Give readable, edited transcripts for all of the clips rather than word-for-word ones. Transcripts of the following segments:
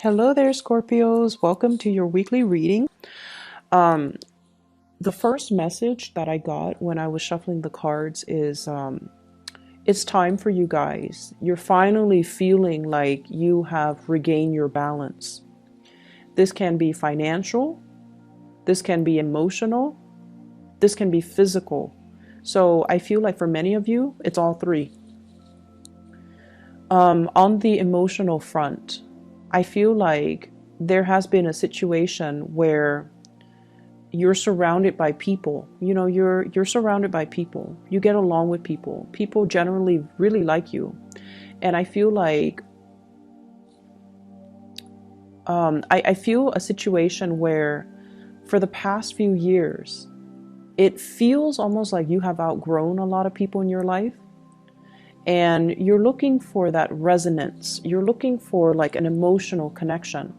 Hello there, Scorpios. Welcome to your weekly reading. Um, the first message that I got when I was shuffling the cards is it's time for you guys. You're finally feeling like you have regained your balance. This can be financial, this can be emotional, this can be physical. So I feel like for many of you, it's all three. On the emotional front, I feel like there has been a situation where you're surrounded by people. You know, you're surrounded by people. You get along with people. People generally really like you. And I feel like I feel a situation where for the past few years, it feels almost like you have outgrown a lot of people in your life. And you're looking for that resonance. You're looking for like an emotional connection.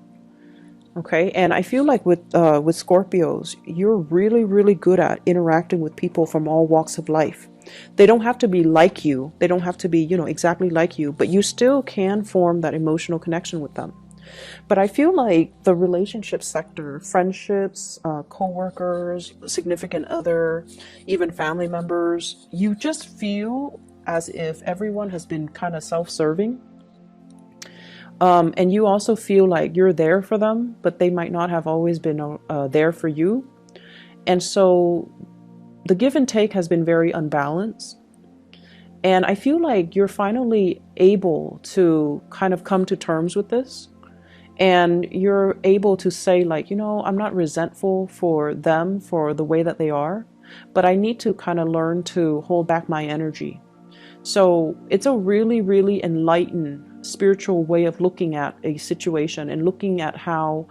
Okay, and I feel like with Scorpios, you're really, really good at interacting with people from all walks of life. They don't have to be like you. They don't have to be, exactly like you, but you still can form that emotional connection with them. But I feel like the relationship sector, friendships, co-workers, significant other, even family members, you just feel as if everyone has been kind of self-serving. And you also feel like you're there for them, but they might not have always been there for you. And so the give and take has been very unbalanced. And I feel like you're finally able to kind of come to terms with this. And you're able to say like, I'm not resentful for them for the way that they are, but I need to kind of learn to hold back my energy. So it's a really, really enlightened spiritual way of looking at a situation and looking at how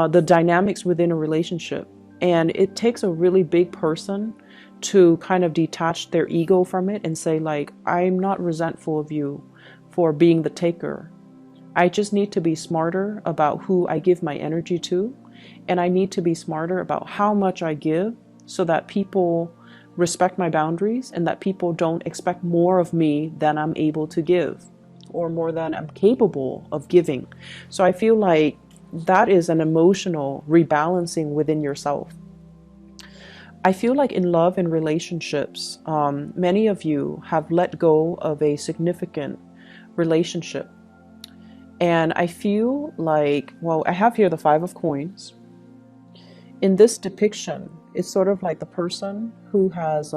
the dynamics within a relationship. And it takes a really big person to kind of detach their ego from it and say like, I'm not resentful of you for being the taker. I just need to be smarter about who I give my energy to. And I need to be smarter about how much I give so that people respect my boundaries and that people don't expect more of me than I'm able to give or more than I'm capable of giving. So I feel like that is an emotional rebalancing within yourself. I feel like in love and relationships, many of you have let go of a significant relationship. And I feel like, well, I have here the Five of Coins. In this depiction, it's sort of like the person who has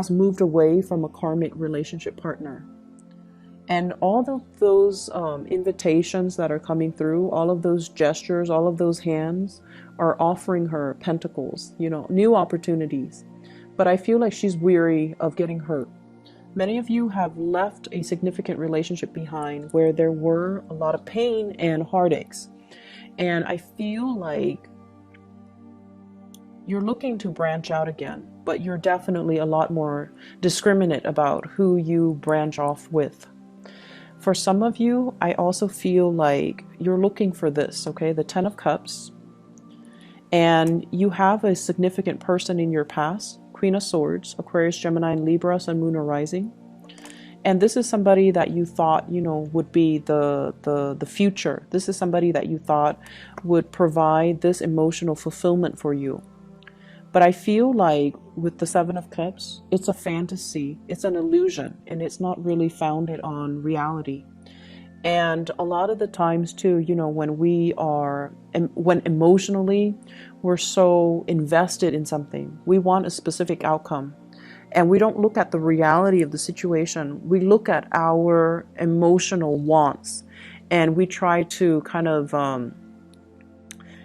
moved away from a karmic relationship partner. And all of those invitations that are coming through, all of those gestures, all of those hands are offering her pentacles, new opportunities. But I feel like she's weary of getting hurt. Many of you have left a significant relationship behind where there were a lot of pain and heartaches. And I feel like you're looking to branch out again, but you're definitely a lot more discriminate about who you branch off with. For some of you, I also feel like you're looking for this, okay? The Ten of Cups. And you have a significant person in your past, Queen of Swords, Aquarius, Gemini, and Libra, Sun, Moon, or Rising. And this is somebody that you thought, would be the future. This is somebody that you thought would provide this emotional fulfillment for you. But I feel like with the Seven of Cups, it's a fantasy, it's an illusion, and it's not really founded on reality. And a lot of the times too, when emotionally we're so invested in something, we want a specific outcome. And we don't look at the reality of the situation. We look at our emotional wants and we try to kind of,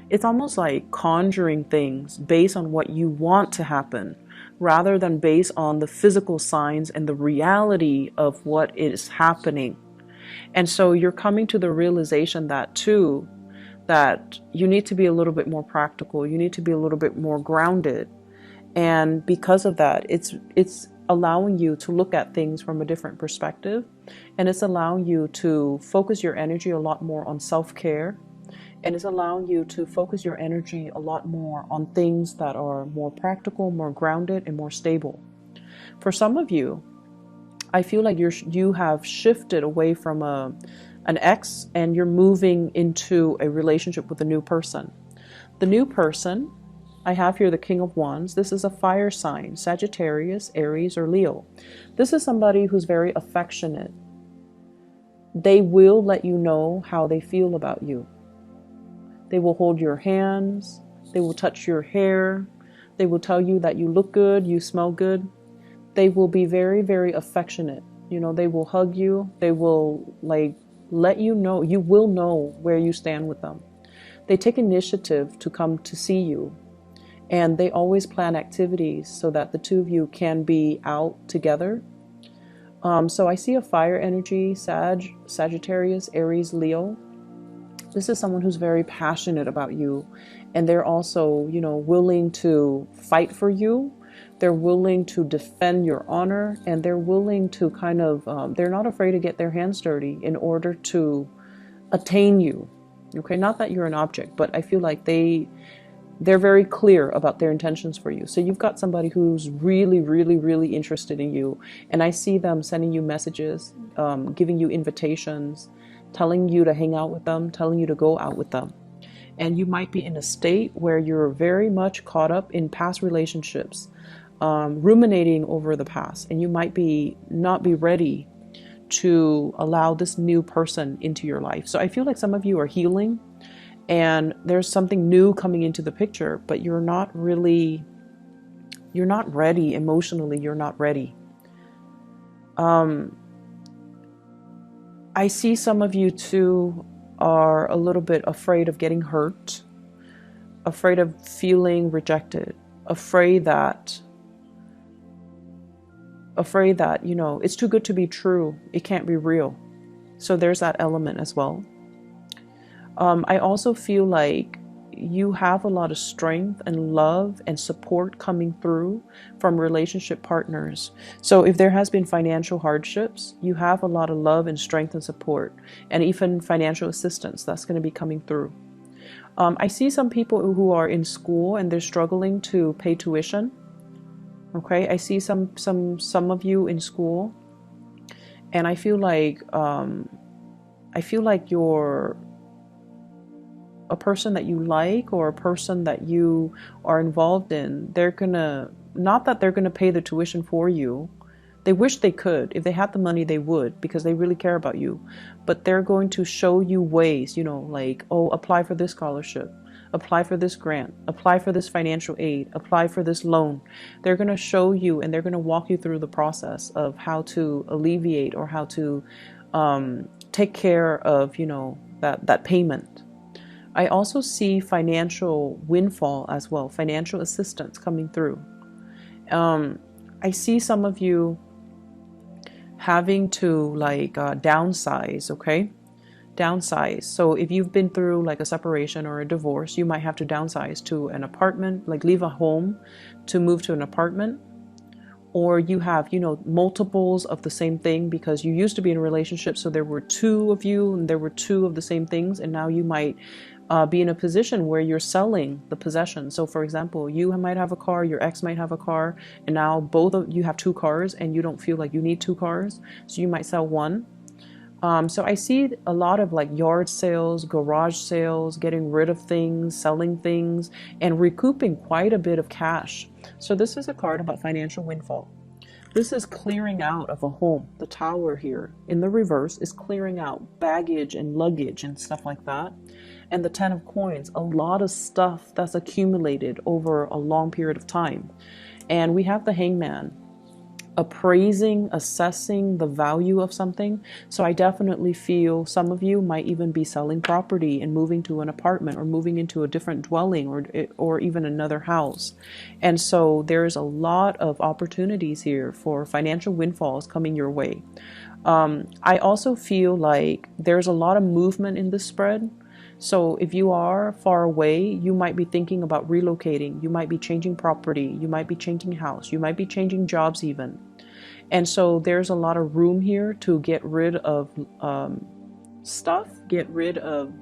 it's almost like conjuring things based on what you want to happen rather than based on the physical signs and the reality of what is happening. And so you're coming to the realization that too, that you need to be a little bit more practical. You need to be a little bit more grounded. And because of that, it's allowing you to look at things from a different perspective. And it's allowing you to focus your energy a lot more on self-care. And it's allowing you to focus your energy a lot more on things that are more practical, more grounded, and more stable. For some of you, I feel like you have shifted away from a an ex, and you're moving into a relationship with a new person. The new person, I have here the King of Wands. This is a fire sign, Sagittarius, Aries, or Leo. This is somebody who's very affectionate. They will let you know how they feel about you. They will hold your hands. They will touch your hair. They will tell you that you look good, you smell good. They will be very, very affectionate. You know, they will hug you. They will like let you know, you will know where you stand with them. They take initiative to come to see you. And they always plan activities so that the two of you can be out together. So I see a fire energy, Sagittarius, Aries, Leo. This is someone who's very passionate about you. And they're also, you know, willing to fight for you. They're willing to defend your honor. And they're willing to kind of, they're not afraid to get their hands dirty in order to attain you. Okay, not that you're an object, but I feel like they're very clear about their intentions for you. So you've got somebody who's really, really, really interested in you. And I see them sending you messages, giving you invitations, telling you to hang out with them, telling you to go out with them. And you might be in a state where you're very much caught up in past relationships, ruminating over the past. And you might not be ready to allow this new person into your life. So I feel like some of you are healing. And there's something new coming into the picture, but you're not ready emotionally. You're not ready. I see some of you too are a little bit afraid of getting hurt, afraid of feeling rejected, afraid that, you know, it's too good to be true. It can't be real. So there's that element as well. I also feel like you have a lot of strength and love and support coming through from relationship partners. So if there has been financial hardships, you have a lot of love and strength and support, and even financial assistance that's going to be coming through. I see some people who are in school and they're struggling to pay tuition. Okay, I see some of you in school, and I feel like you're a person that you like, or a person that you are involved in. Not that they're gonna pay the tuition for you. They wish they could. If they had the money, they would, because they really care about you. But they're going to show you ways, you know, like, oh, apply for this scholarship, apply for this grant, apply for this financial aid, apply for this loan. They're going to show you, and they're going to walk you through the process of how to alleviate, or how to take care of, you know, that payment. I also see financial windfall as well, financial assistance coming through. I see some of you having to like downsize, okay? Downsize. So if you've been through like a separation or a divorce, you might have to downsize to an apartment, like leave a home to move to an apartment. Or you have, you know, multiples of the same thing, because you used to be in a relationship, so there were two of you and there were two of the same things, and now you might be in a position where you're selling the possession. So for example, you might have a car, your ex might have a car, and now both of you have two cars and you don't feel like you need two cars, so you might sell one. So I see a lot of like yard sales, garage sales, getting rid of things, selling things, and recouping quite a bit of cash. So this is a card about financial windfall. This is clearing out of a home. The Tower here in the reverse is clearing out baggage and luggage and stuff like that. And the Ten of Coins, a lot of stuff that's accumulated over a long period of time. And we have the Hangman, appraising, assessing the value of something. So I definitely feel some of you might even be selling property and moving to an apartment, or moving into a different dwelling, or even another house. And so there's a lot of opportunities here for financial windfalls coming your way. I also feel like there's a lot of movement in this spread. So if you are far away, you might be thinking about relocating. You might be changing property. You might be changing house. You might be changing jobs even. And so there's a lot of room here to get rid of stuff, get rid of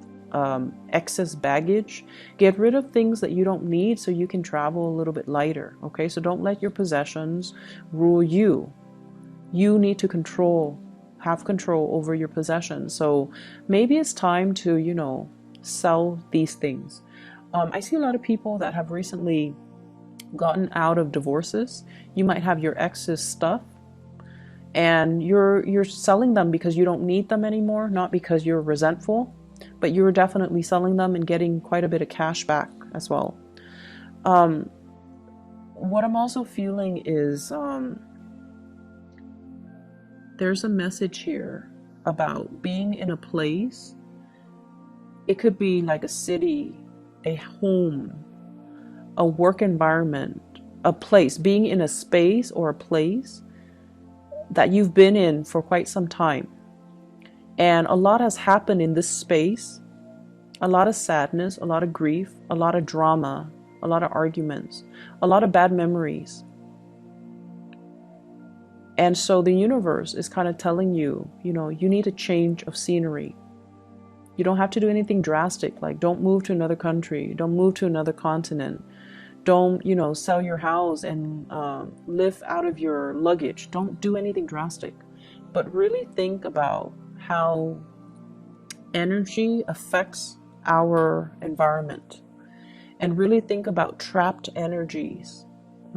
excess baggage, get rid of things that you don't need, so you can travel a little bit lighter. Okay, so don't let your possessions rule you. You need to control have control over your possessions. So maybe it's time to, you know, sell these things. I see a lot of people that have recently gotten out of divorces. You might have your ex's stuff and you're selling them because you don't need them anymore, not because you're resentful, but you're definitely selling them and getting quite a bit of cash back as well. What I'm also feeling is there's a message here about being in a place. It could be like a city, a home, a work environment, a place, being in a space or a place that you've been in for quite some time. And a lot has happened in this space, a lot of sadness, a lot of grief, a lot of drama, a lot of arguments, a lot of bad memories. And so the universe is kind of telling you, you know, you need a change of scenery. You don't have to do anything drastic, like don't move to another country, don't move to another continent, don't, you know, sell your house and live out of your luggage. Don't do anything drastic, but really think about how energy affects our environment and really think about trapped energies.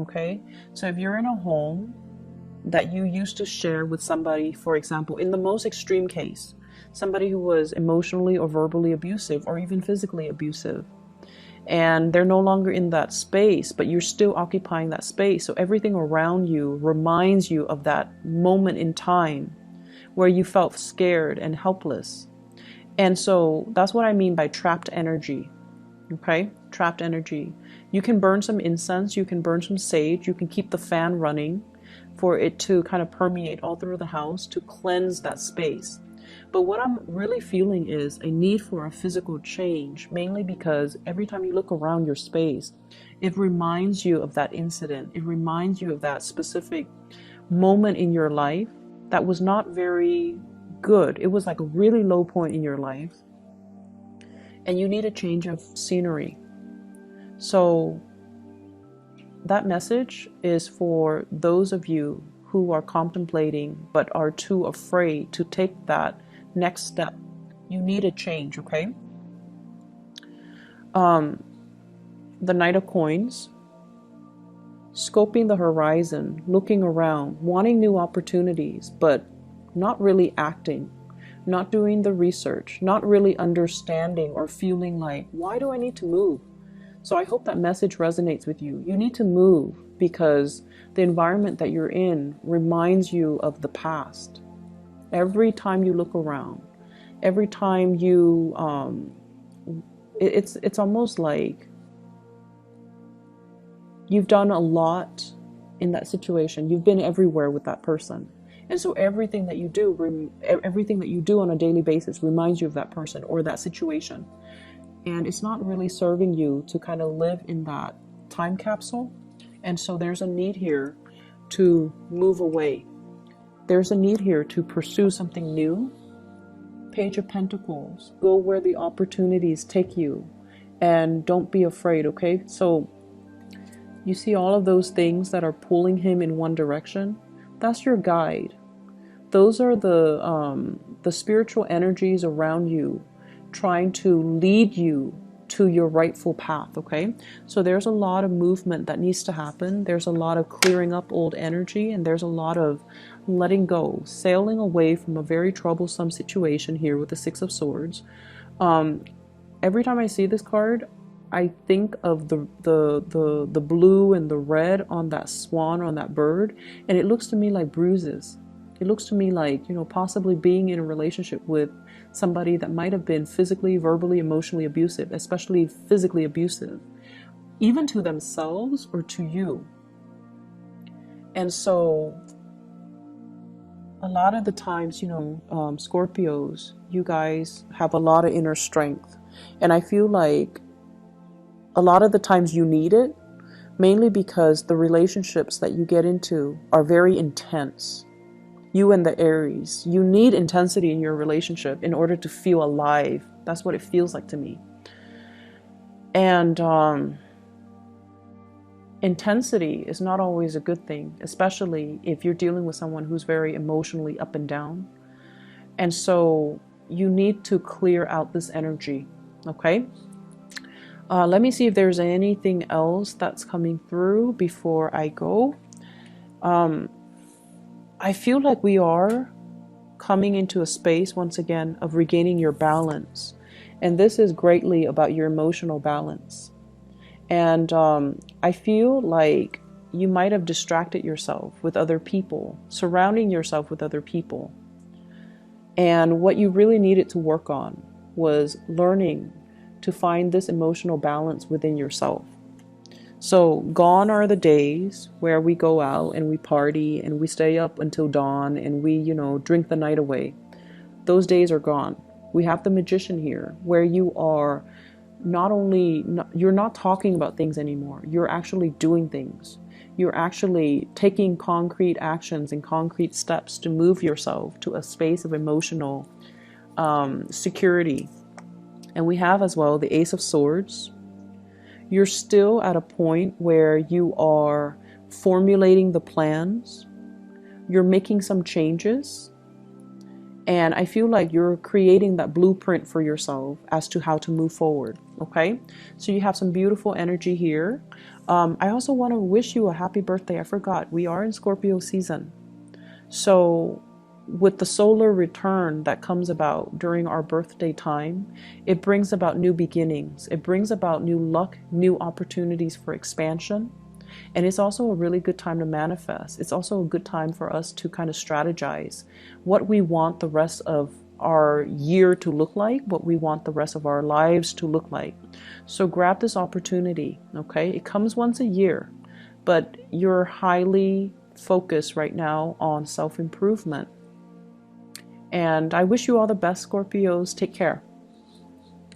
Okay, so if you're in a home that you used to share with somebody, for example, in the most extreme case, somebody who was emotionally or verbally abusive or even physically abusive, and they're no longer in that space, but you're still occupying that space. So everything around you reminds you of that moment in time where you felt scared and helpless. And so that's what I mean by trapped energy. Okay, trapped energy. You can burn some incense, you can burn some sage, you can keep the fan running for it to kind of permeate all through the house to cleanse that space. But what I'm really feeling is a need for a physical change, mainly because every time you look around your space, it reminds you of that incident. It reminds you of that specific moment in your life that was not very good. It was like a really low point in your life. And you need a change of scenery. So that message is for those of you who are contemplating but are too afraid to take that next step. You need a change, okay? The Knight of Coins, scoping the horizon, looking around, wanting new opportunities, but not really acting, not doing the research, not really understanding or feeling like, why do I need to move? So I hope that message resonates with you. You need to move because the environment that you're in reminds you of the past. Every time you look around, every time you, it's almost like you've done a lot in that situation. You've been everywhere with that person. And so everything that you do on a daily basis reminds you of that person or that situation. And it's not really serving you to kind of live in that time capsule. And so there's a need here to move away. There's a need here to pursue something new. Page of Pentacles. Go where the opportunities take you. And don't be afraid, okay? So you see all of those things that are pulling him in one direction? That's your guide. Those are the spiritual energies around you trying to lead you to your rightful path, okay? So there's a lot of movement that needs to happen. There's a lot of clearing up old energy, and there's a lot of letting go, sailing away from a very troublesome situation here with the Six of Swords. Every time I see this card, I think of the blue and the red on that swan, on that bird, and it looks to me like bruises. It looks to me like, you know, possibly being in a relationship with somebody that might have been physically, verbally, emotionally abusive, especially physically abusive, even to themselves or to you. And so a lot of the times, you know, Scorpios, you guys have a lot of inner strength. And I feel like a lot of the times you need it, mainly because the relationships that you get into are very intense. You and the Aries, you need intensity in your relationship in order to feel alive. That's what it feels like to me. And intensity is not always a good thing, especially if you're dealing with someone who's very emotionally up and down. And so you need to clear out this energy, okay? Let me see if there's anything else that's coming through before I go. I feel like we are coming into a space, once again, of regaining your balance. And this is greatly about your emotional balance. And I feel like you might have distracted yourself with other people, surrounding yourself with other people. And what you really needed to work on was learning to find this emotional balance within yourself. So gone are the days where we go out and we party and we stay up until dawn and we, drink the night away. Those days are gone. We have the magician here where you are you're not talking about things anymore. You're actually doing things. You're actually taking concrete actions and concrete steps to move yourself to a space of emotional security. And we have as well the Ace of Swords. You're still at a point where you are formulating the plans. You're making some changes. And I feel like you're creating that blueprint for yourself as to how to move forward. Okay, so you have some beautiful energy here. I also want to wish you a happy birthday. I forgot, we are in Scorpio season. So with the solar return that comes about during our birthday time, it brings about new beginnings. It brings about new luck, new opportunities for expansion. And it's also a really good time to manifest. It's also a good time for us to kind of strategize what we want the rest of our year to look like, what we want the rest of our lives to look like. So grab this opportunity, okay? It comes once a year, but you're highly focused right now on self-improvement. And I wish you all the best, Scorpios. Take care.